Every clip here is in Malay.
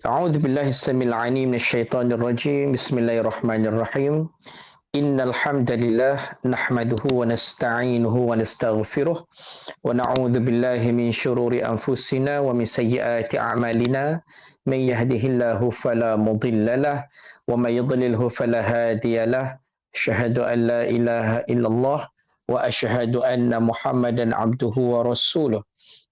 أعوذ بالله السميع العليم من الشيطان الرجيم بسم الله الرحمن الرحيم إن الحمد لله نحمده ونستعينه ونستغفره ونعوذ بالله من شرور أنفسنا ومن سيئات أعمالنا من يهده الله فلا مضل له ومن يضلله فلا هادي له أشهد أن لا إله إلا الله وأشهد أن محمدا عبده ورسوله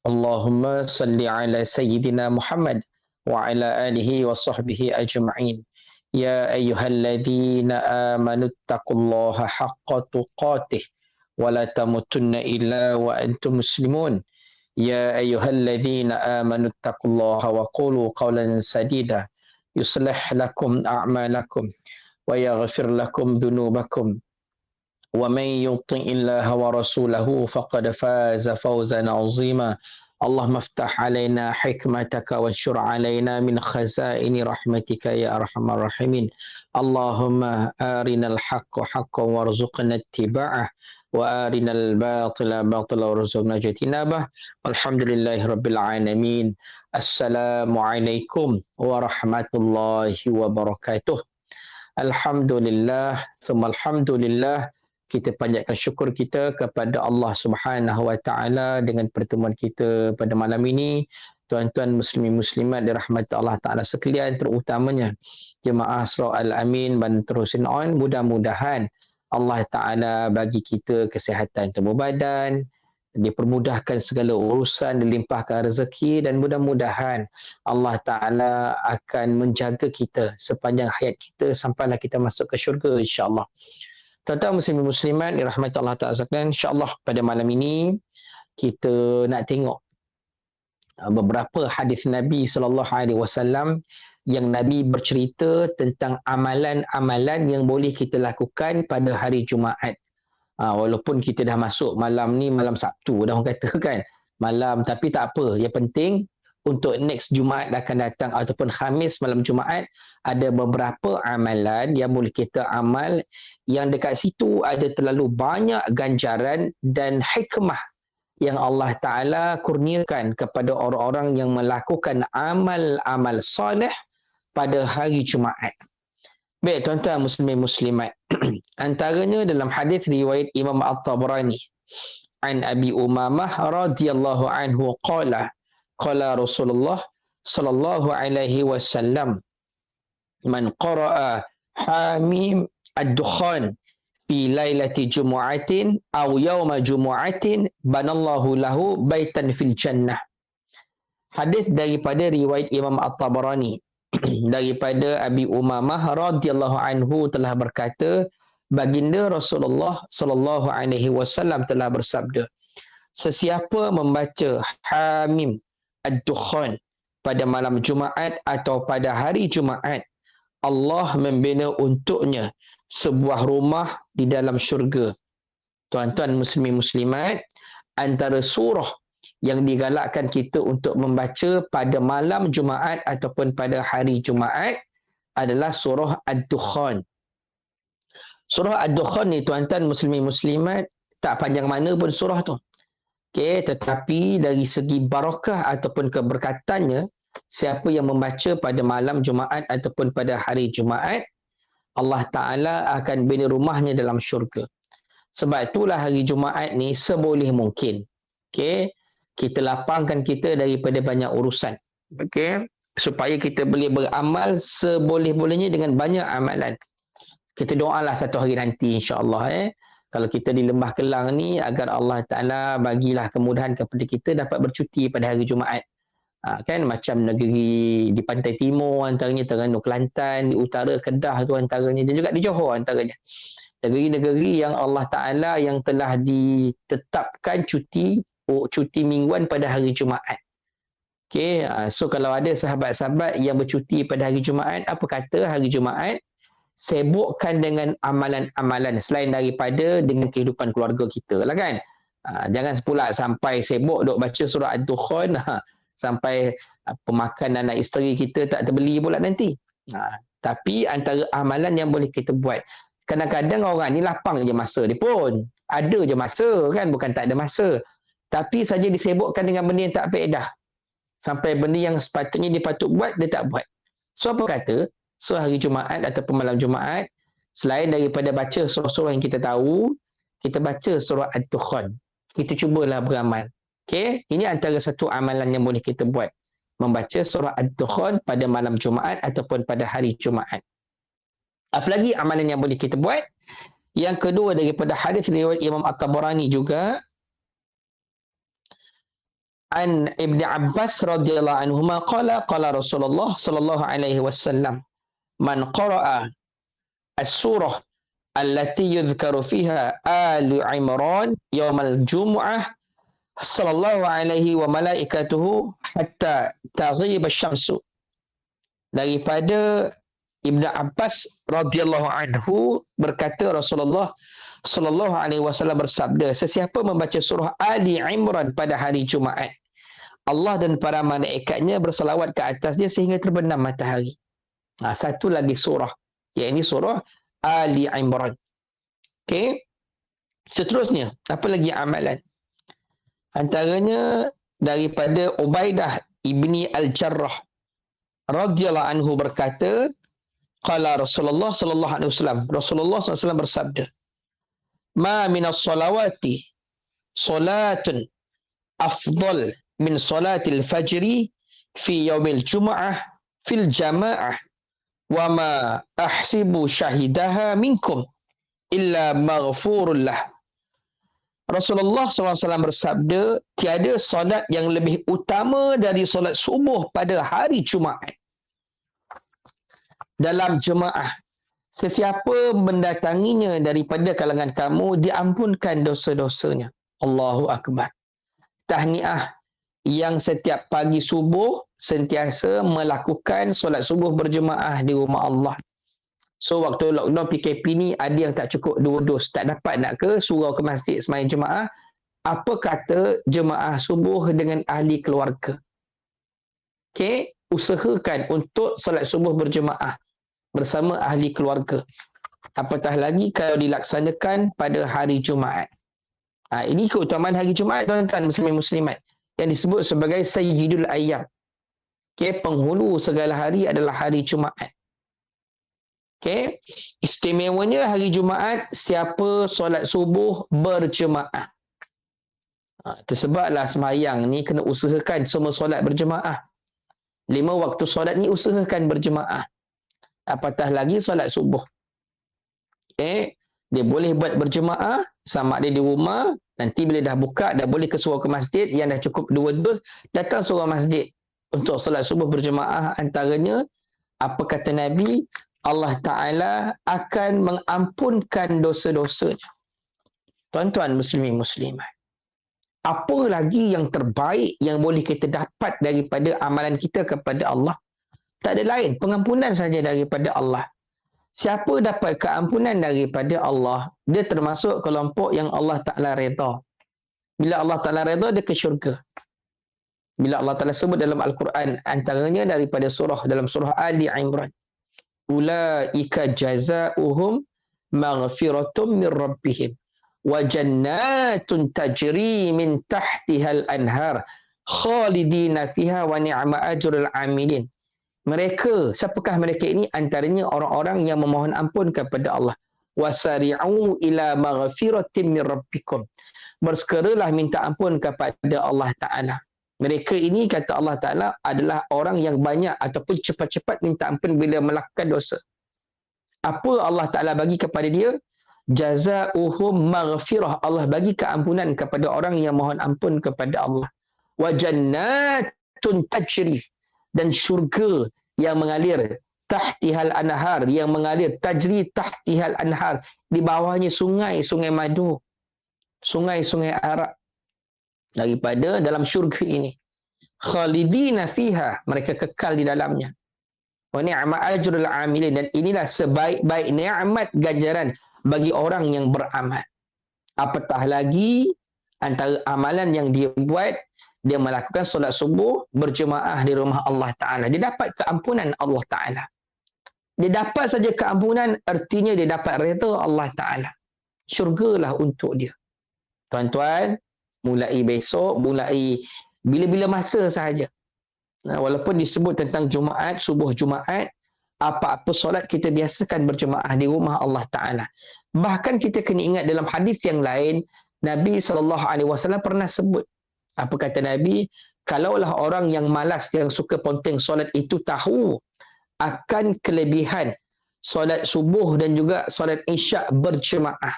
اللهم صل على سيدنا محمد وعلى آله وصحبه أجمعين يا أيها الذين آمنوا اتقوا الله حق تقاته ولا تموتن إلا وأنتم مسلمون يا أيها الذين آمنوا اتقوا الله وقولوا قولا سديدا يصلح لكم أعمالكم ويغفر لكم ذنوبكم ومن يطع الله ورسوله فقد فاز فوزا عظيما اللهم افتح علينا حكمتك وانشر علينا من خزائن رحمتك يا أرحم الراحمين اللهم أرنا الحق حقا وارزقنا اتباعه وأرنا الباطل باطلا وارزقنا اجتنابه والحمد لله رب العالمين السلام عليكم ورحمة الله وبركاته Alhamdulillah, thumma alhamdulillah, kita panjatkan syukur kita kepada Allah Subhanahu Wa Taala dengan pertemuan kita pada malam ini. Tuan-tuan muslimin muslimat dirahmati Allah Taala sekalian, terutamanya jemaah Surau Al-Amin Bandar Terusin On, mudah-mudahan Allah Taala bagi kita kesihatan tubuh badan, dipermudahkan segala urusan, dilimpahkan rezeki dan mudah-mudahan Allah Ta'ala akan menjaga kita sepanjang hayat kita sampailah kita masuk ke syurga insya-Allah. Tuan-tuan muslimin muslimat dirahmati Allah Ta'ala sekalian, insya-Allah pada malam ini kita nak tengok beberapa hadis Nabi sallallahu alaihi wasallam yang Nabi bercerita tentang amalan-amalan yang boleh kita lakukan pada hari Jumaat. Walaupun kita dah masuk malam ni, malam Sabtu dah orang kata kan, malam, tapi tak apa, yang penting untuk next Jumaat akan datang ataupun Khamis malam Jumaat ada beberapa amalan yang boleh kita amal yang dekat situ ada terlalu banyak ganjaran dan hikmah yang Allah Ta'ala kurniakan kepada orang-orang yang melakukan amal-amal soleh pada hari Jumaat. Baik tuan-tuan muslimin muslimat, antaranya dalam hadis riwayat Imam At-Tabrani an Abi Umamah radhiyallahu anhu qala Rasulullah sallallahu alaihi wasallam man qara'a Hamim ad-Dukhan fi lailati jumu'atin aw yawma jumu'atin banallahu lahu baitan fil jannah. Hadis daripada riwayat Imam At-Tabrani daripada Abi Umamah radhiyallahu anhu telah berkata, baginda Rasulullah sallallahu alaihi wasallam telah bersabda, sesiapa membaca Hamim ad-Dukhan pada malam Jumaat atau pada hari Jumaat, Allah membina untuknya sebuah rumah di dalam syurga. Tuan-tuan muslimin muslimat, antara surah yang digalakkan kita untuk membaca pada malam Jumaat ataupun pada hari Jumaat adalah surah Ad-Dukhan. Surah Ad-Dukhan ni tuan-tuan muslimin muslimat tak panjang mana pun surah tu. Okey, tetapi dari segi barakah ataupun keberkatannya, siapa yang membaca pada malam Jumaat ataupun pada hari Jumaat, Allah Ta'ala akan bina rumahnya dalam syurga. Sebab itulah hari Jumaat ni seboleh mungkin, okey, kita lapangkan kita daripada banyak urusan, okey, supaya kita boleh beramal seboleh-bolehnya dengan banyak amalan. Kita doalah satu hari nanti insya-Allah kalau kita di Lembah Kelang ni, agar Allah Ta'ala bagilah kemudahan kepada kita dapat bercuti pada hari Jumaat. Kan macam negeri di pantai timur antaranya, Terengganu Kelantan, di utara Kedah tu antaranya, dan juga di Johor antaranya. Negeri-negeri yang Allah Ta'ala yang telah ditetapkan cuti mingguan pada hari Jumaat. Okey, so kalau ada sahabat-sahabat yang bercuti pada hari Jumaat, apa kata hari Jumaat sibukkan dengan amalan-amalan selain daripada dengan kehidupan keluarga kita lah kan. Jangan pula sampai sibuk duk baca surah Ad-Dukhan sampai pemakanan anak isteri kita tak terbeli pula nanti. Tapi antara amalan yang boleh kita buat, kadang-kadang orang ni lapang je masa dia pun, ada je masa kan, bukan tak ada masa, tapi saja disibukkan dengan benda yang tak faedah, sampai benda yang sepatutnya dia patut buat dia tak buat. So apa kata? So hari Jumaat ataupun malam Jumaat, selain daripada baca surah-surah yang kita tahu, kita baca surah Ad-Dukhan. Kita cubalah beramal. Okay? Ini antara satu amalan yang boleh kita buat. Membaca surah Ad-Dukhan pada malam Jumaat ataupun pada hari Jumaat. Apalagi amalan yang boleh kita buat? Yang kedua daripada hadis riwayat Imam At-Tabarani juga, an Ibn Abbas radhiyallahu anhuma qala Rasulullah sallallahu alaihi wasallam, man qara'a as-surah allati yudhkaru fiha Ali Imran yaumal jumu'ah sallallahu alaihi wa malaikatuhu hatta taghib asy-syamsu. Daripada Ibn Abbas radhiyallahu anhu berkata, Rasulullah sallallahu alaihi wasallam bersabda, sesiapa membaca surah Ali Imran pada hari Jumaat, Allah dan para malaikatnya bersalawat ke atasnya sehingga terbenam matahari. Satu lagi surah, iaitu surah Ali Imran. Okey. Seterusnya, apa lagi amalan? Antaranya daripada Ubaidah ibni Al-Jarrah radhiyallahu anhu berkata, qala Rasulullah sallallahu alaihi wasallam, Rasulullah SAW bersabda, ma minas salawati salatun afdal min salatil fajri fi yaumil jumu'ah fil jama'ah wa ma ahsibu syahidaha minkum illa maghfurun lah. Rasulullah SAW bersabda, tiada solat yang lebih utama dari solat subuh pada hari Jumaat dalam jemaah. Sesiapa mendatanginya daripada kalangan kamu, diampunkan dosa-dosanya. Allahu Akbar. Tahniah yang setiap pagi subuh sentiasa melakukan solat subuh berjemaah di rumah Allah. So waktu lockdown PKP ni ada yang tak cukup 2 dos, tak dapat nak ke surau ke masjid sembahyang jemaah. Apa kata jemaah subuh dengan ahli keluarga? Okey, usahakan untuk solat subuh berjemaah bersama ahli keluarga. Apatah lagi kalau dilaksanakan pada hari Jumaat. Ini keutamaan hari Jumaat, tuan-tuan muslimin muslimat, yang disebut sebagai Sayyidul Ayyam. Okay, penghulu segala hari adalah hari Jumaat. Okay, istimewanya hari Jumaat siapa solat subuh berjemaah. Tersebablah sembahyang ni kena usahakan semua solat berjemaah. 5 waktu solat ni usahakan berjemaah. Apatah lagi solat subuh. Okay, dia boleh buat berjemaah sama ada di rumah. Nanti bila dah buka, dah boleh ke surau ke masjid, yang dah cukup 2 dos, datang surau masjid untuk solat subuh berjemaah. Antaranya, apa kata Nabi, Allah Ta'ala akan mengampunkan dosa-dosanya. Tuan-tuan muslimin muslimat, apa lagi yang terbaik yang boleh kita dapat daripada amalan kita kepada Allah? Tak ada lain, pengampunan saja daripada Allah. Siapa dapat keampunan daripada Allah, dia termasuk kelompok yang Allah Ta'ala redha. Bila Allah Ta'ala redha, dia ke syurga. Bila Allah Ta'ala sebut dalam Al-Quran, antaranya daripada dalam surah Ali Imran, ulaika jazauhum maghfiratum min rabbihim wa jannatun tajri min tahtihal anhar khalidina fiha wa ni'ma ajrul amilin. Mereka, siapakah mereka ini? Antaranya orang-orang yang memohon ampun kepada Allah. Wasari'u ila maghfiratin min rabbikum. Bersegeralah minta ampun kepada Allah Ta'ala. Mereka ini, kata Allah Ta'ala, adalah orang yang banyak ataupun cepat-cepat minta ampun bila melakukan dosa. Apa Allah Ta'ala bagi kepada dia? Jazauhum maghfirah. Allah bagi keampunan kepada orang yang mohon ampun kepada Allah. Wa jannatun tajri. Dan syurga yang mengalir tahtihal anhar, yang mengalir tajri tahtihal anhar, di bawahnya sungai-sungai madu, sungai-sungai arak daripada dalam syurga ini. Khalidina fiha, mereka kekal di dalamnya. Wa ni'ma ajrul amilin, dan inilah sebaik-baik nikmat ganjaran bagi orang yang beramal. Apatah lagi antara amalan yang dia buat, dia melakukan solat subuh berjemaah di rumah Allah Ta'ala. Dia dapat keampunan Allah Ta'ala. Dia dapat saja keampunan, artinya dia dapat redha Allah Ta'ala. Syurgalah untuk dia. Tuan-tuan, mulai besok, mulai bila-bila masa sahaja, Walaupun disebut tentang Jumaat, subuh Jumaat, apa-apa solat kita biasakan berjemaah di rumah Allah Ta'ala. Bahkan kita kena ingat dalam hadis yang lain, Nabi SAW pernah sebut. Apa kata Nabi? Kalaulah orang yang malas, yang suka ponteng solat itu tahu akan kelebihan solat subuh dan juga solat isyak berjemaah,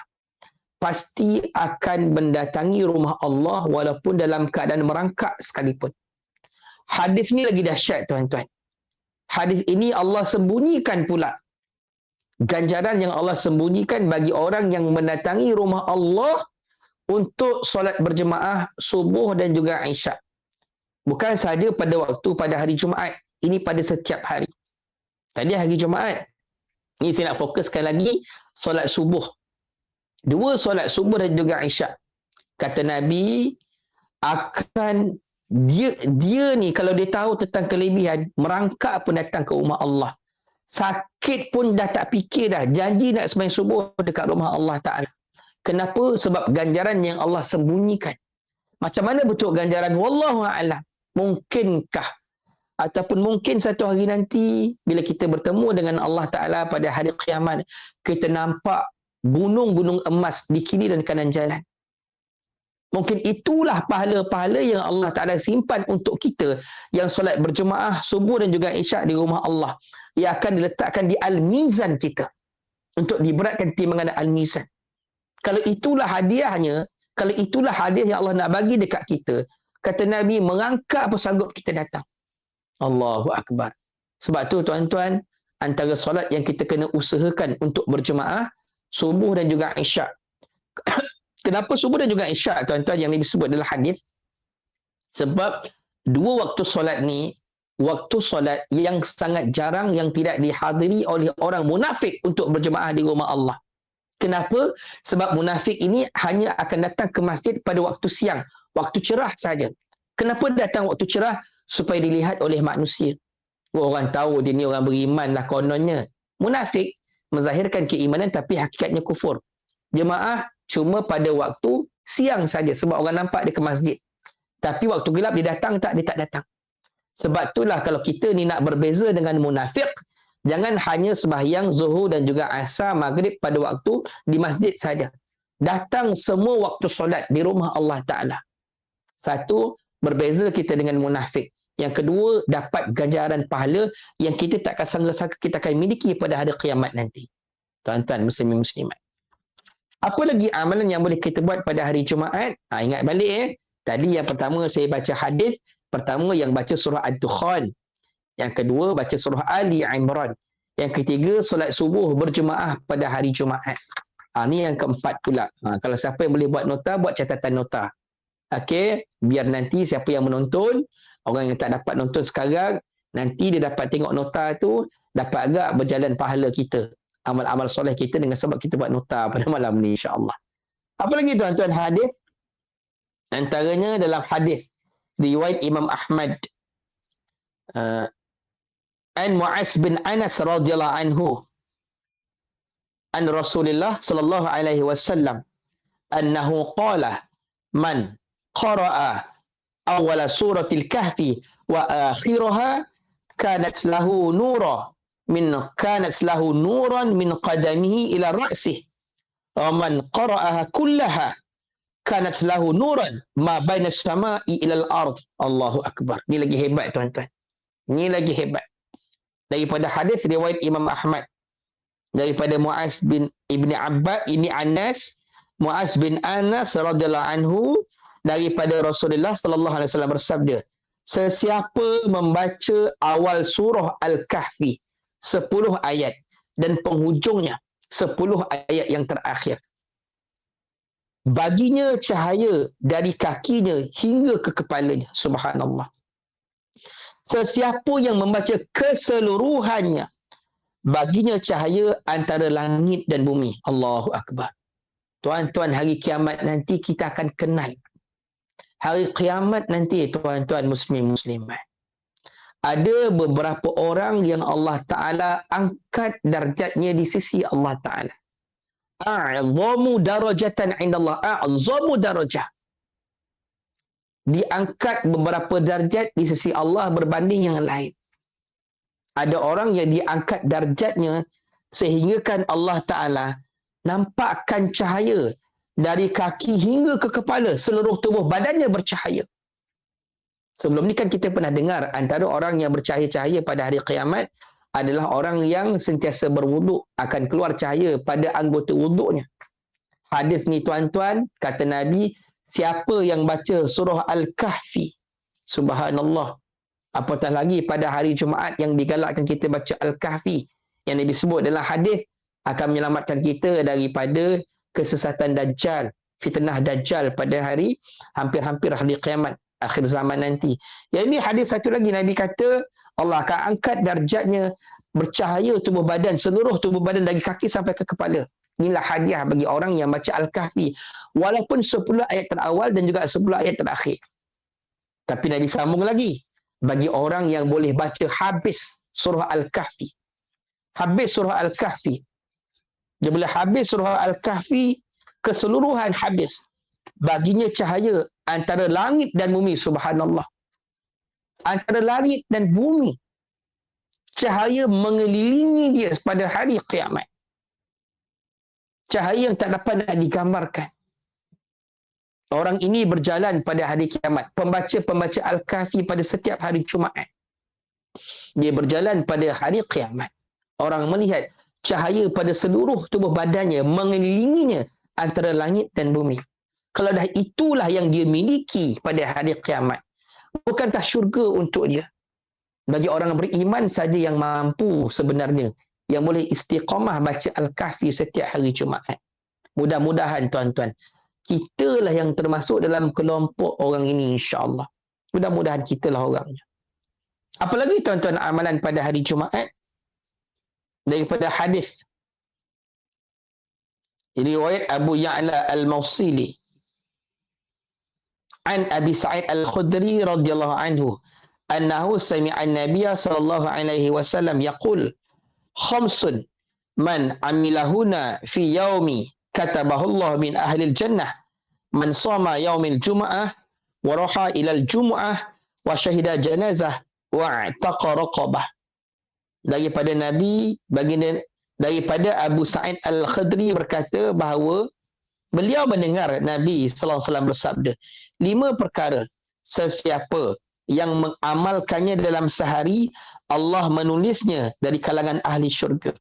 pasti akan mendatangi rumah Allah walaupun dalam keadaan merangkak sekalipun. Hadis ni lagi dahsyat tuan-tuan. Hadis ini Allah sembunyikan pula ganjaran yang Allah sembunyikan bagi orang yang mendatangi rumah Allah untuk solat berjemaah subuh dan juga isyak. Bukan sahaja pada hari Jumaat, ini pada setiap hari. Tadi hari Jumaat, ini saya nak fokuskan lagi solat subuh. 2 solat subuh dan juga isyak. Kata Nabi, akan dia ni kalau dia tahu tentang kelebihan, merangkak pun datang ke rumah Allah. Sakit pun dah tak fikir dah, janji nak sembahyang subuh dekat rumah Allah Ta'ala. Kenapa? Sebab ganjaran yang Allah sembunyikan. Macam mana bentuk ganjaran? Wallahu a'lam. Mungkinkah ataupun mungkin satu hari nanti bila kita bertemu dengan Allah Ta'ala pada hari kiamat, kita nampak gunung-gunung emas di kiri dan kanan jalan. Mungkin itulah pahala-pahala yang Allah Ta'ala simpan untuk kita yang solat berjemaah subuh dan juga isyak di rumah Allah, yang akan diletakkan di Al-Mizan kita untuk diberatkan timbangan Al-Mizan. Kalau itulah hadiahnya, kalau itulah hadiah yang Allah nak bagi dekat kita, kata Nabi, merangkak apa sanggup kita datang. Allahu Akbar. Sebab tu tuan-tuan, antara solat yang kita kena usahakan untuk berjemaah subuh dan juga isyak. Kenapa subuh dan juga isyak tuan-tuan yang disebut dalam hadis? Sebab 2 waktu solat ni, waktu solat yang sangat jarang, yang tidak dihadiri oleh orang munafik untuk berjemaah di rumah Allah. Kenapa? Sebab munafik ini hanya akan datang ke masjid pada waktu siang, waktu cerah saja. Kenapa datang waktu cerah? Supaya dilihat oleh manusia. Orang tahu dia ni orang beriman lah kononnya. Munafik menzahirkan keimanan tapi hakikatnya kufur. Jemaah cuma pada waktu siang saja sebab orang nampak dia ke masjid. Tapi waktu gelap dia datang tak? Dia tak datang. Sebab itulah kalau kita ni nak berbeza dengan munafik, jangan hanya sembahyang zuhur dan juga asar, maghrib pada waktu di masjid saja. Datang semua waktu solat di rumah Allah Ta'ala. Satu, berbeza kita dengan munafik. Yang kedua, dapat ganjaran pahala yang kita takkan sangka-sangka kita akan miliki pada hari kiamat nanti. Tuan-tuan muslimin muslimat. Apa lagi amalan yang boleh kita buat pada hari Jumaat? Ingat balik Tadi yang pertama saya baca hadis. Pertama yang baca surah Ad-Dukhan. Yang kedua baca surah Ali Imran. Yang ketiga solat subuh berjemaah pada hari Jumaat. Ni yang keempat pula. Kalau siapa yang boleh buat nota, buat catatan nota. Okey, biar nanti siapa yang menonton, orang yang tak dapat nonton sekarang, nanti dia dapat tengok nota tu, dapat agak berjalan pahala kita. Amal-amal soleh kita dengan sebab kita buat nota pada malam ni insya-Allah. Apa lagi tuan-tuan hadis? Antaranya dalam hadis riwayat Imam Ahmad an Mu'az bin Anas radhiyallahu anhu an Rasulullah sallallahu alaihi wasallam annahu qala man qara'a awwala suratil kahfi wa akhiraha kanat lahu nuran min qadamihi ila ra'sih wa man qara'aha kullaha kanat lahu nuran ma baina as-sama'i ila al-ard. Allahu akbar. Ni lagi hebat tuan-tuan. Ni lagi hebat. Daripada hadis riwayat Imam Ahmad daripada Mu'az bin Anas, Mu'az bin Anas radhiyallahu anhu daripada Rasulullah sallallahu alaihi wasallam bersabda, sesiapa membaca awal surah Al-Kahfi 10 ayat dan penghujungnya 10 ayat yang terakhir, baginya cahaya dari kakinya hingga ke kepalanya. Subhanallah. Sesiapa yang membaca keseluruhannya, baginya cahaya antara langit dan bumi. Allahu Akbar. Tuan-tuan, hari kiamat nanti kita akan kenal. Hari kiamat nanti tuan-tuan muslim-muslimat, ada beberapa orang yang Allah Ta'ala angkat darjatnya di sisi Allah Ta'ala. A'zamu darajatan indallah. A'zamu darajah. diangkat beberapa darjat di sisi Allah berbanding yang lain. Ada orang yang diangkat darjatnya sehinggakan Allah Ta'ala nampakkan cahaya dari kaki hingga ke kepala, seluruh tubuh badannya bercahaya. Sebelum ni kan kita pernah dengar antara orang yang bercahaya-cahaya pada hari kiamat adalah orang yang sentiasa berwuduk, akan keluar cahaya pada anggota wuduknya. Hadis ni tuan-tuan, kata Nabi, siapa yang baca surah Al-Kahfi, subhanallah, apatah lagi pada hari Jumaat yang digalakkan kita baca Al-Kahfi, yang Nabi sebut dalam hadis akan menyelamatkan kita daripada kesesatan Dajjal, fitnah Dajjal pada hari hampir-hampir hari kiamat, akhir zaman nanti. Yang ini hadis satu lagi, Nabi kata Allah akan angkat darjatnya bercahaya tubuh badan, seluruh tubuh badan dari kaki sampai ke kepala. Inilah hadiah bagi orang yang baca Al-Kahfi, walaupun 10 ayat terawal dan juga 10 ayat terakhir. Tapi Nabi sambung lagi, bagi orang yang boleh baca habis surah Al-Kahfi. Habis surah Al-Kahfi. Dia boleh habis surah Al-Kahfi keseluruhan habis. Baginya cahaya antara langit dan bumi, subhanallah. Antara langit dan bumi. Cahaya mengelilingi dia pada hari kiamat. Cahaya yang tak dapat nak digambarkan. Orang ini berjalan pada hari kiamat. Pembaca-pembaca Al-Kahfi pada setiap hari Jumaat. Dia berjalan pada hari kiamat. Orang melihat cahaya pada seluruh tubuh badannya mengelilinginya antara langit dan bumi. Kalau dah itulah yang dia miliki pada hari kiamat, bukankah syurga untuk dia? Bagi orang beriman saja yang mampu sebenarnya, yang boleh istiqamah baca Al-Kahfi setiap hari Jumaat. Mudah-mudahan tuan-tuan, kitalah yang termasuk dalam kelompok orang ini, insya-Allah. Mudah-mudahan kitalah orangnya. Apalagi tuan-tuan amalan pada hari Jumaat? Daripada hadis riwayat Abu Ya'la Al-Mawsili an Abi Sa'id Al-Khudri radhiyallahu anhu annahu sami'a an-nabiy sallallahu alaihi wasallam yaqul khamsun man amilahuna fi yaumi katabahu Allah min ahli al-jannah man shama yaumil jumu'ah wa raha ila al-jumu'ah wa syahida janazah wa i'taqa raqabah. Daripada Nabi, daripada Abu Sa'id Al-Khudri berkata bahawa beliau mendengar Nabi sallallahu alaihi wasallam bersabda, 5 perkara sesiapa yang mengamalkannya dalam sehari, Allah menulisnya dari kalangan ahli syurga.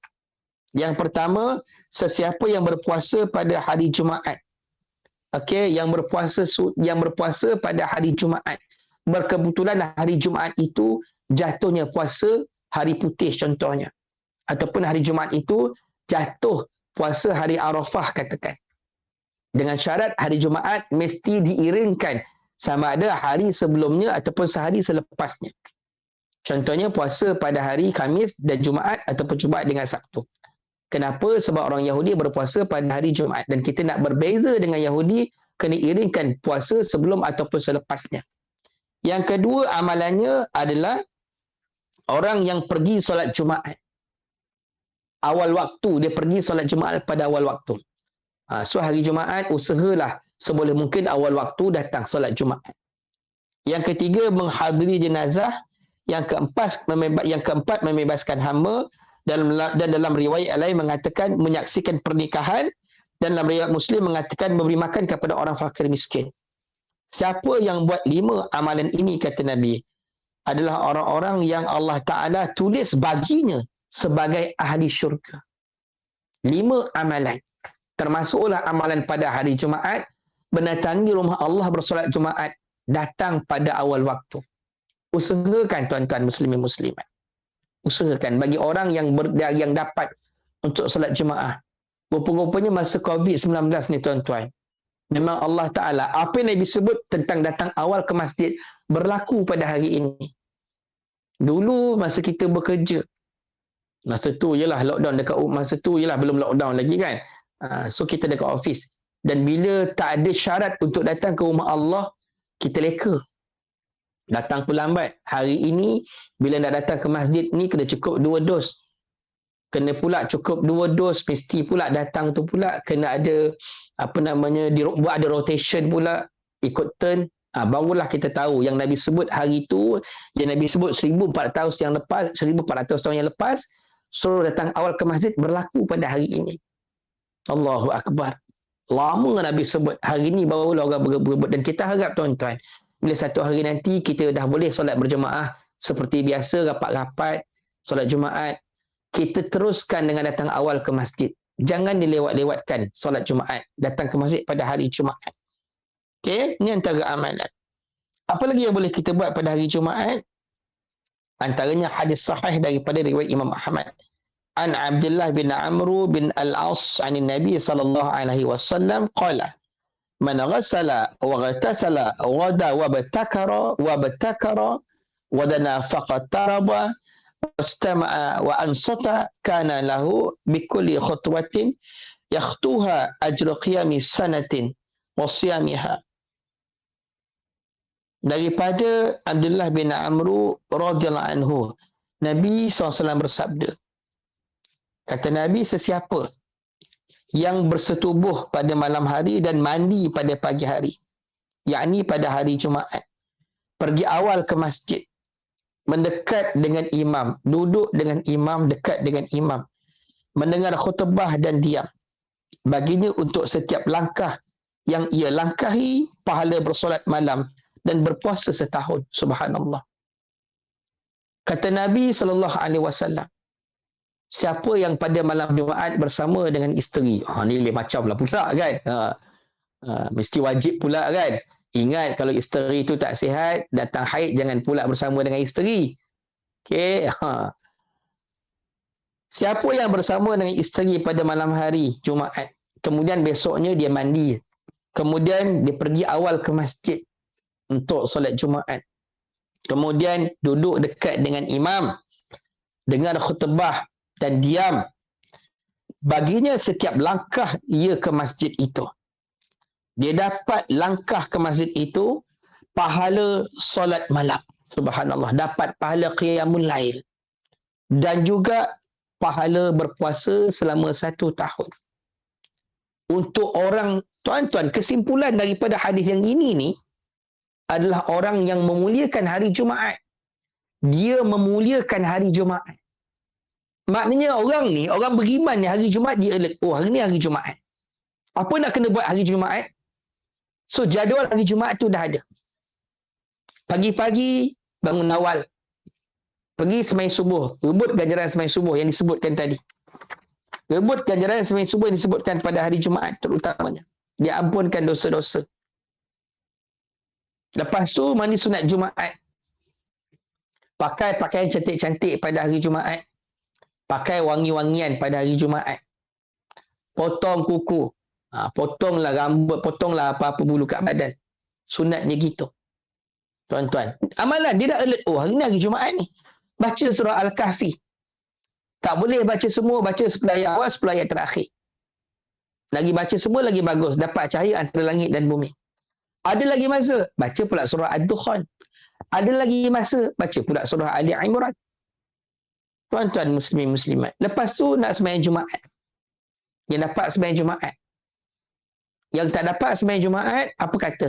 Yang pertama, sesiapa yang berpuasa pada hari Jumaat. Okey, yang berpuasa pada hari Jumaat. Berkebetulan hari Jumaat itu jatuhnya puasa hari putih contohnya. Ataupun hari Jumaat itu jatuh puasa hari Arafah katakan. Dengan syarat hari Jumaat mesti diiringkan sama ada hari sebelumnya ataupun sehari selepasnya. Contohnya puasa pada hari Khamis dan Jumaat ataupun Jumaat dengan Sabtu. Kenapa? Sebab orang Yahudi berpuasa pada hari Jumaat dan kita nak berbeza dengan Yahudi, kena iringkan puasa sebelum ataupun selepasnya. Yang kedua amalannya adalah orang yang pergi solat Jumaat. Awal waktu dia pergi solat Jumaat pada awal waktu. So hari Jumaat usahalah seboleh mungkin awal waktu datang solat Jumaat. Yang ketiga menghadiri jenazah. Yang keempat membebaskan hamba. Dan dalam riwayat lain mengatakan menyaksikan pernikahan. Dan dalam riwayat Muslim mengatakan memberi makan kepada orang fakir miskin. Siapa yang buat 5 amalan ini kata Nabi adalah orang-orang yang Allah Ta'ala tulis baginya sebagai ahli syurga. 5 amalan. Termasuklah amalan pada hari Jumaat, mendatangi rumah Allah bersolat Jumaat, datang pada awal waktu. Usahakan tuan-tuan muslimin muslimat. Usahakan bagi orang yang dapat untuk solat Jumaat. Rupa-rupanya masa COVID-19 ni tuan-tuan, memang Allah Ta'ala, apa yang Nabi sebut tentang datang awal ke masjid, berlaku pada hari ini. Dulu masa kita bekerja, masa tu jelah lockdown dekat, masa tu jelah belum lockdown lagi kan. So kita dekat office. Dan bila tak ada syarat untuk datang ke rumah Allah, kita leka. Datang pun lambat. Hari ini, bila nak datang ke masjid ni, kena cukup 2 dos. Kena pula cukup 2 dos. Mesti pula datang tu pula, kena ada, buat ada rotation pula. Ikut turn. Barulah kita tahu yang Nabi sebut hari itu, yang Nabi sebut 1400 tahun yang lepas, suruh datang awal ke masjid, berlaku pada hari ini. Allahu Akbar. Lama Nabi sebut, hari ini barulah orang berebut. Dan kita harap tuan-tuan, bila satu hari nanti kita dah boleh solat berjemaah seperti biasa, rapat-rapat, solat Jumaat, kita teruskan dengan datang awal ke masjid. Jangan dilewat-lewatkan solat Jumaat. Datang ke masjid pada hari Jumaat. Okey, ini antara amalan. Apa lagi yang boleh kita buat pada hari Jumaat? Antaranya hadis sahih daripada riwayat Imam Ahmad. An Abdullah bin Amr bin Al-As an Nabi sallallahu alaihi wasallam qala man ghassala wa ghatasala wada wa batakara wa dana faqataraba wastama'a wa ansata kana lahu bikulli khutwatin yakhtuha ajru qiyami sanatin wa siyamiha. Daripada Abdullah bin Amr radhiyallahu anhu, Nabi SAW bersabda, kata Nabi, sesiapa yang bersetubuh pada malam hari dan mandi pada pagi hari, yakni pada hari Jumaat, pergi awal ke masjid, mendekat dengan imam, duduk dengan imam, dekat dengan imam, mendengar khutbah dan diam, baginya untuk setiap langkah yang ia langkahi pahala bersolat malam dan berpuasa setahun. Subhanallah. Kata Nabi SAW, siapa yang pada malam Jumaat bersama dengan isteri, ni lain macam lah pula kan, mesti wajib pula kan. Ingat, kalau isteri tu tak sihat, datang haid, jangan pula bersama dengan isteri. Okay. Siapa yang bersama dengan isteri pada malam hari Jumaat, kemudian besoknya dia mandi, kemudian dia pergi awal ke masjid untuk solat Jumaat, kemudian duduk dekat dengan imam, dengar khutbah dan diam, baginya setiap langkah ia ke masjid itu, dia dapat langkah ke masjid itu pahala solat malam. Subhanallah, dapat pahala qiyamul lail dan juga pahala berpuasa selama 1 tahun. Untuk orang, tuan-tuan, kesimpulan daripada hadis yang ini ni adalah orang yang memuliakan hari Jumaat. Dia memuliakan hari Jumaat. Maknanya orang ni, orang beriman ni, hari Jumaat dia alert. Oh, hari ni hari Jumaat. Apa nak kena buat hari Jumaat? So, jadual hari Jumaat tu dah ada. Pagi-pagi, bangun awal. Pergi sembahyang subuh. Rebut ganjaran sembahyang subuh yang disebutkan tadi. Rebut ganjaran sembahyang subuh yang disebutkan pada hari Jumaat terutamanya. Dia ampunkan dosa-dosa. Lepas tu, mandi sunat Jumaat. Pakai pakaian cantik-cantik pada hari Jumaat. Pakai wangi-wangian pada hari Jumaat. Potong kuku. Potonglah rambut, potonglah apa-apa bulu kat badan. Sunatnya gitu. Tuan-tuan. Amalan, dia dah alert. Oh, hari ni hari Jumaat ni. Baca surah Al-Kahfi. Tak boleh baca semua, baca 10 ayat awal, 10 ayat terakhir. Lagi baca semua, lagi bagus. Dapat cahaya antara langit dan bumi. Ada lagi masa, baca pula surah Ad-Dukhan. Ada lagi masa, baca pula surah Ali Imran. Tuan-tuan muslimin muslimat. Lepas tu nak sembahyang Jumaat. Yang dapat sembahyang Jumaat. Yang tak dapat sembahyang Jumaat, apa kata?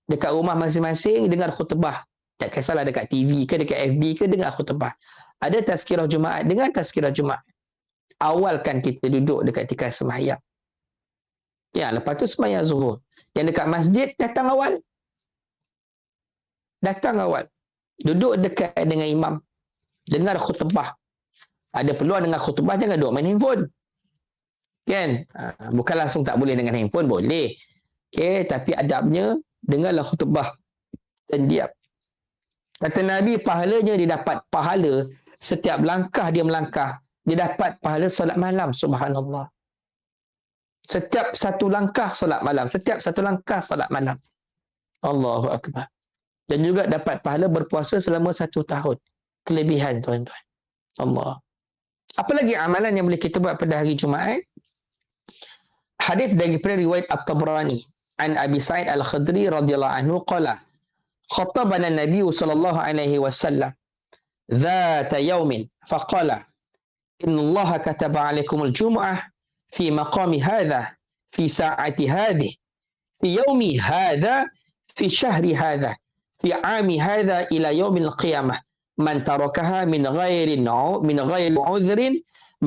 Dekat rumah masing-masing dengar khutbah. Tak kisahlah dekat TV ke, dekat FB ke, dengar khutbah. Ada tazkirah Jumaat, dengar tazkirah Jumaat. Awalkan kita duduk dekat tikar sembahyang. Ya, lepas tu sembahyang Zuhur. Yang dekat masjid, datang awal. Datang awal. Duduk dekat dengan imam. Dengar khutbah. Ada peluang dengar khutbah, jangan duduk main handphone. Kan? Bukan langsung tak boleh dengan handphone, boleh. Okay, tapi adabnya, dengarlah khutbah dan diam. Kata Nabi, pahalanya dia dapat pahala setiap langkah dia melangkah. Dia dapat pahala solat malam. Subhanallah. Setiap satu langkah solat malam. Setiap satu langkah solat malam. Allahu Akbar. Dan juga dapat pahala berpuasa selama 1 tahun. Kelebihan, tuan-tuan. Allah. Apa lagi amalan yang boleh kita buat pada hari Jumaat? Hadis daripada riwayat At-Tabrani. An Abi Sa'id Al-Khudri radhiyallahu anhu qala khatabana Nabi sallallahu alaihi wasallam dhata yawmin faqala inna Allah kataba alaikumul jum'ah fi maqami hadha fi sa'ati hadhihi fi yawmi hadha fi syahri hadha fi ami hadha ila yaumil qiyamah man tarakaha min ghairi udhrin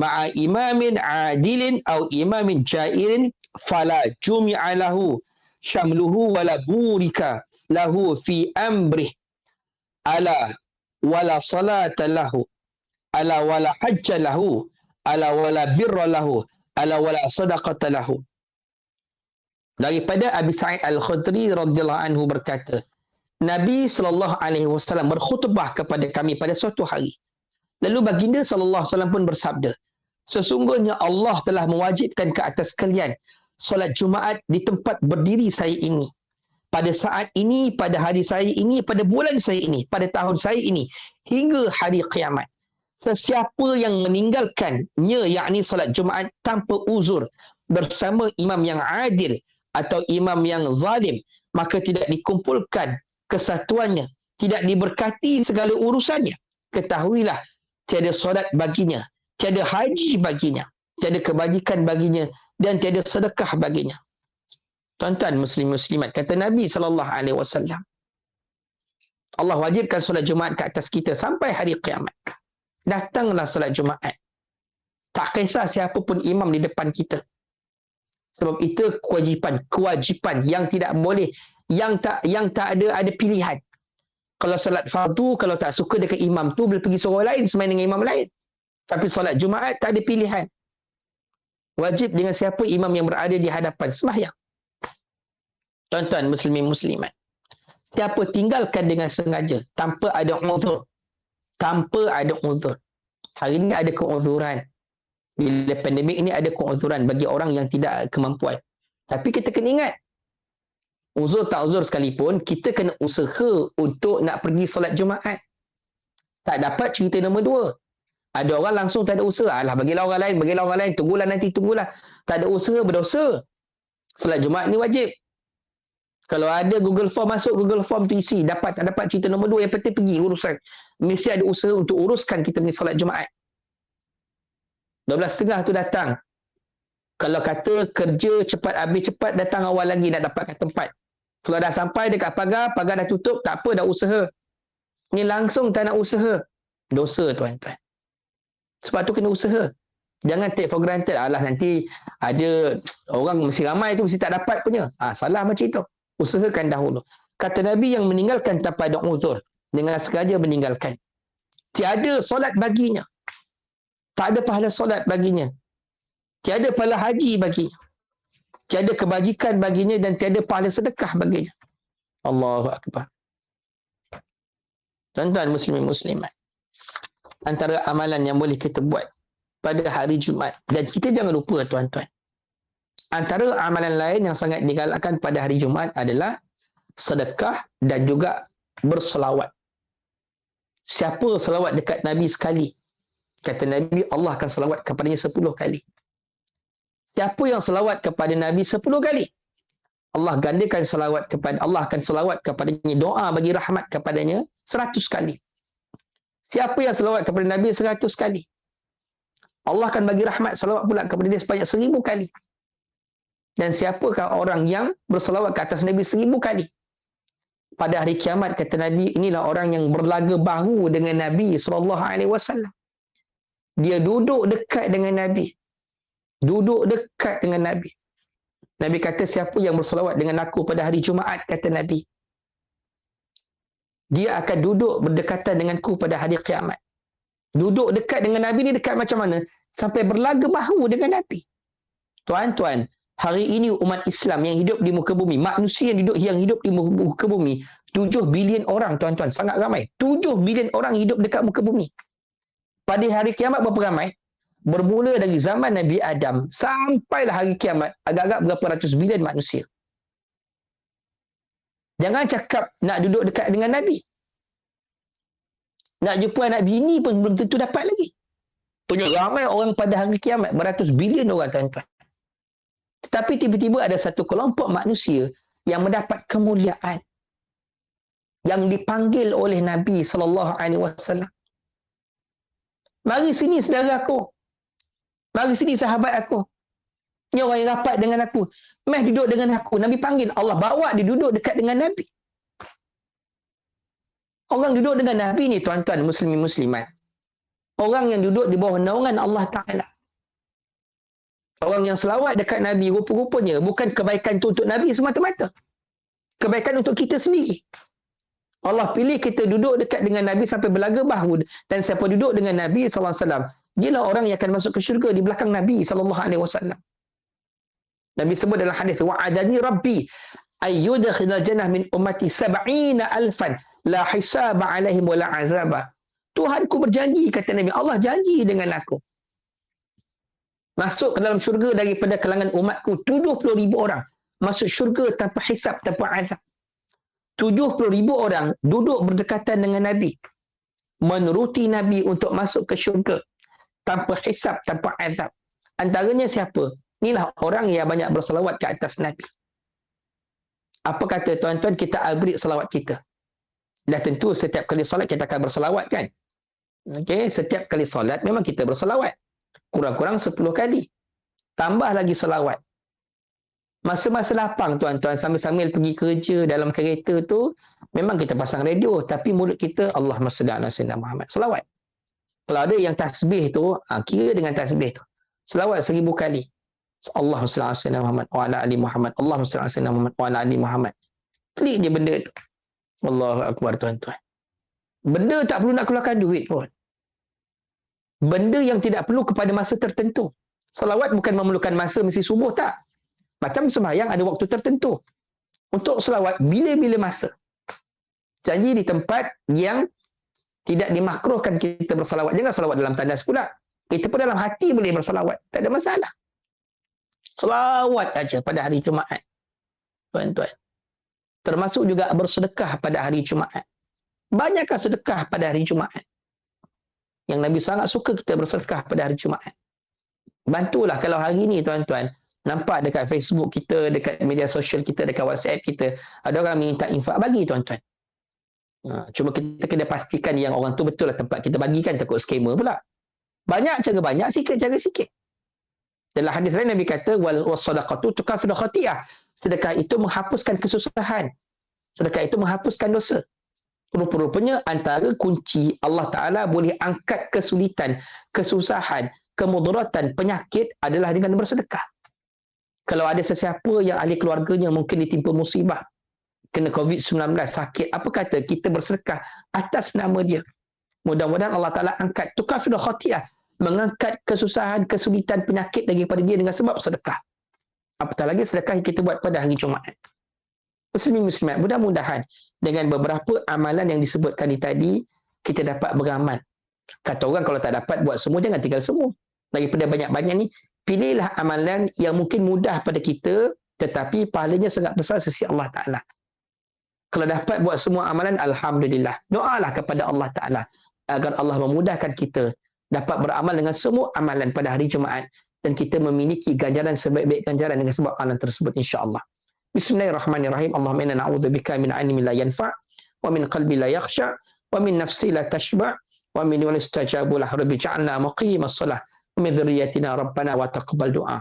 ma'a imamin adilin aw imamin jairin fala jumi'a lahu syamluhu wala burika lahu fi amrih ala wala salata lahu ala wala hajja lahu ala wala birra lahu ala wala sadaqata lahu. Daripada Abi Sa'id Al-Khudri radhiyallahu anhu berkata, Nabi sallallahu alaihi wasallam berkhutbah kepada kami pada suatu hari. Lalu baginda sallallahu alaihi wasallam pun bersabda, sesungguhnya Allah telah mewajibkan ke atas kalian solat Jumaat di tempat berdiri saya ini. Pada saat ini, pada hari saya ini, pada bulan saya ini, pada tahun saya ini, hingga hari kiamat. Sesiapa yang meninggalkannya, yakni solat Jumaat tanpa uzur bersama imam yang adil atau imam yang zalim, maka tidak dikumpulkan kesatuannya, tidak diberkati segala urusannya. Ketahuilah, tiada solat baginya, tiada haji baginya, tiada kebajikan baginya, dan tiada sedekah baginya. Tuan-tuan muslim-muslimat, kata Nabi SAW, Allah wajibkan solat Jumaat ke atas kita sampai hari kiamat. Datanglah solat Jumaat. Tak kisah siapa pun imam di depan kita. Sebab itu kewajipan yang tidak boleh, yang tak ada pilihan. Kalau solat fardu, kalau tak suka dekat imam tu, boleh pergi surau lain semain dengan imam lain. Tapi solat Jumaat tak ada pilihan. Wajib dengan siapa imam yang berada di hadapan sembahyang. Tuan-tuan muslimin muslimat, siapa tinggalkan dengan sengaja tanpa ada uzur, hari ini ada keuzuran, bila pandemik ini ada keuzuran bagi orang yang tidak kemampuan. Tapi kita kena ingat, uzur tak uzur sekalipun, kita kena usaha untuk nak pergi solat Jumaat. Tak dapat, cerita nombor dua. Ada orang langsung tak ada usaha, alah bagilah orang lain, tunggulah. Tak ada usaha, berdosa. Solat Jumaat ni wajib. Kalau ada Google Form masuk, Google Form tu isi. Dapat tak dapat, cerita nombor dua. Yang penting pergi urusan. Mesti ada usaha untuk uruskan kita punya solat Jumaat. 12.30 tu datang. Kalau kata kerja cepat habis cepat, datang awal lagi nak dapatkan tempat. Kalau dah sampai dekat pagar dah tutup, tak apa, dah usaha. Ni langsung tak nak usaha. Dosa tuan-tuan. Sebab tu kena usaha. Jangan take for granted. Alah nanti ada orang mesti ramai tu, mesti tak dapat punya. Salah macam itu. Usahakan dahulu. Kata Nabi, yang meninggalkan tanpa ada uzur, dengan sengaja meninggalkan, tiada solat baginya. Tak ada pahala solat baginya. Tiada pahala haji baginya. Tiada kebajikan baginya dan tiada pahala sedekah baginya. Allahu Akbar. Tuan-tuan muslimin muslimat, antara amalan yang boleh kita buat pada hari Jumaat, dan kita jangan lupa tuan-tuan, antara amalan lain yang sangat digalakkan pada hari Jumaat adalah sedekah dan juga berselawat. Siapa selawat dekat Nabi sekali, kata Nabi, Allah akan selawat kepadanya 10 kali. Siapa yang selawat kepada Nabi 10 kali, Allah gandakan selawat kepada Allah, akan selawat kepadanya, doa bagi rahmat kepadanya 100 kali. Siapa yang selawat kepada Nabi 100 kali, Allah akan bagi rahmat selawat pula kepada dia sebanyak 1000 kali. Dan siapakah orang yang berselawat ke atas Nabi 1000 kali? Pada hari kiamat, kata Nabi, inilah orang yang berlaga bahu dengan Nabi SAW. Dia duduk dekat dengan Nabi. Nabi kata, siapa yang berselawat dengan aku pada hari Jumaat, kata Nabi, dia akan duduk berdekatan denganku pada hari kiamat. Duduk dekat dengan Nabi ni dekat macam mana? Sampai berlaga bahu dengan Nabi. Tuan-tuan, hari ini umat Islam yang hidup di muka bumi, manusia yang hidup di muka bumi, 7 bilion orang tuan-tuan, sangat ramai. 7 bilion orang hidup dekat muka bumi. Pada hari kiamat berapa ramai? Bermula dari zaman Nabi Adam sampailah hari kiamat, agak-agak berapa ratus bilion manusia. Jangan cakap nak duduk dekat dengan Nabi. Nak jumpa anak bini pun belum tentu dapat lagi. Punya ramai orang pada hari kiamat, beratus bilion orang tuan-tuan. Tetapi tiba-tiba ada satu kelompok manusia yang mendapat kemuliaan, yang dipanggil oleh Nabi SAW. Mari sini saudara aku. Mari sini sahabat aku. Ni orang yang rapat dengan aku. Mari duduk dengan aku. Nabi panggil. Allah bawa dia duduk dekat dengan Nabi. Orang duduk dengan Nabi ni tuan-tuan muslimin muslimat. Orang yang duduk di bawah naungan Allah Ta'ala. Orang yang selawat dekat Nabi rupa-rupanya bukan kebaikan itu untuk Nabi semata-mata. Kebaikan untuk kita sendiri. Allah pilih kita duduk dekat dengan Nabi sampai belaga bahu. Dan siapa duduk dengan Nabi SAW, dialah orang yang akan masuk ke syurga di belakang Nabi SAW. Nabi sebut dalam hadis, wa'adani Rabbi ayyudkhilal jannah min ummati 70,000 la hisaba alaihim wa la azaba. Tuhanku berjanji, kata Nabi, Allah janji dengan aku. Masuk ke dalam syurga daripada kalangan umatku 70,000 orang. Masuk syurga tanpa hisab, tanpa azab. 70,000 orang duduk berdekatan dengan Nabi. Menuruti Nabi untuk masuk ke syurga. Tanpa hisab, tanpa azab. Antaranya siapa? Inilah orang yang banyak berselawat ke atas Nabi. Apa kata tuan-tuan, kita upgrade selawat kita. Dah tentu setiap kali solat kita akan berselawat kan? Okey, setiap kali solat memang kita berselawat. Kurang-kurang 10 kali. Tambah lagi selawat. Masa-masa lapang tuan-tuan, sambil-sambil pergi kerja dalam kereta tu, memang kita pasang radio, tapi mulut kita Allahumma shalli ala sayyidina Muhammad. Selawat. Kalau ada yang tasbih tu, kira dengan tasbih tu. Selawat 1000 kali. Allahumma shalli ala sayyidina Muhammad wa ala ali Muhammad. Allahumma shalli ala sayyidina Muhammad wa ala ali Muhammad. Klik je benda tu. Allahu akbar tuan-tuan. Benda tak perlu nak keluarkan duit pun. Benda yang tidak perlu kepada masa tertentu. Selawat bukan memerlukan masa mesti subuh, tak. Macam sembahyang ada waktu tertentu. Untuk selawat bila-bila masa. Janji di tempat yang tidak dimakruhkan kita berselawat. Jangan selawat dalam tandas pula. Kita pun dalam hati boleh berselawat. Tak ada masalah. Selawat aja pada hari Jumaat. Tuan-tuan. Termasuk juga bersedekah pada hari Jumaat. Banyakkah sedekah pada hari Jumaat? Yang Nabi sangat suka kita bersedekah pada hari Jumaat. Bantulah kalau hari ni tuan-tuan, nampak dekat Facebook kita, dekat media sosial kita, dekat WhatsApp kita, ada orang minta infak, bagi tuan-tuan. Cuma kita kena pastikan yang orang tu betul lah tempat kita bagikan, takut scammer pula. Banyak cara banyak, sikit cara sikit. Dalam hadis lain Nabi kata, was-sadaqatu tukaffiru khati'ah. Sedekah itu menghapuskan kesusahan. Sedekah itu menghapuskan dosa. Rupa-rupanya antara kunci Allah Ta'ala boleh angkat kesulitan, kesusahan, kemudaratan, penyakit adalah dengan bersedekah. Kalau ada sesiapa yang ahli keluarganya mungkin ditimpa musibah, kena COVID-19, sakit, apa kata kita bersedekah atas nama dia. Mudah-mudahan Allah Ta'ala angkat tukaffiru khati'ah, mengangkat kesusahan, kesulitan, penyakit daripada dia dengan sebab sedekah. Apatah lagi sedekah yang kita buat pada hari Jumaat. Muslimin muslimat, mudah-mudahan dengan beberapa amalan yang disebutkan tadi, kita dapat beramal. Kata orang kalau tak dapat buat semua, jangan tinggal semua. Daripada banyak-banyak ni, pilihlah amalan yang mungkin mudah pada kita, tetapi pahalanya sangat besar sisi Allah Ta'ala. Kalau dapat buat semua amalan, Alhamdulillah. Doalah kepada Allah Ta'ala, agar Allah memudahkan kita dapat beramal dengan semua amalan pada hari Jumaat, dan kita memiliki ganjaran sebaik-baik ganjaran dengan sebab amalan tersebut insya-Allah. Bismillahirrahmanirrahim. Allahumma inna na'udzubika min 'ilmin la yanfa' wa min qalbi la yakhsha' wa min nafsi la tashba' wa min wal istajabu lah rabbi ja'alna muqimas shalah wa min dzurriyyatina rabbana wa taqabbal du'a.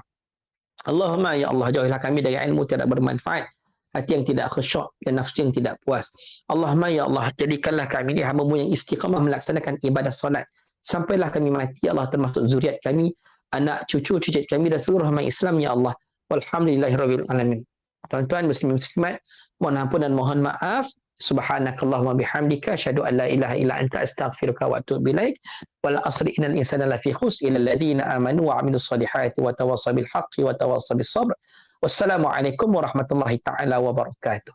Allahumma ya Allah, jauhilah kami dari ilmu tidak bermanfaat, hati yang tidak khusyuk dan nafsu yang tidak puas. Allahumma ya Allah, jadikanlah kami ni hamba-Mu yang istiqamah melaksanakan ibadah solat sampailah kami mati, Allah, termasuk zuriat kami, anak cucu kami dan seluruh umat Islam ya Allah. Walhamdulillahirabbil alamin. Tuan-tuan muslimin muslimat, mohon ampun dan mohon maaf. Subhanakallahumma bihamdika asyhadu an la ilaha illa anta astaghfiruka wa atubu ilaik. Wal asri innal insana lafi khusr illa alladziina amanu wa 'amilus solihati wa tawassaw bil haqqi wa tawassaw bis sabr. Wassalamu alaikum warahmatullahi taala wabarakatuh.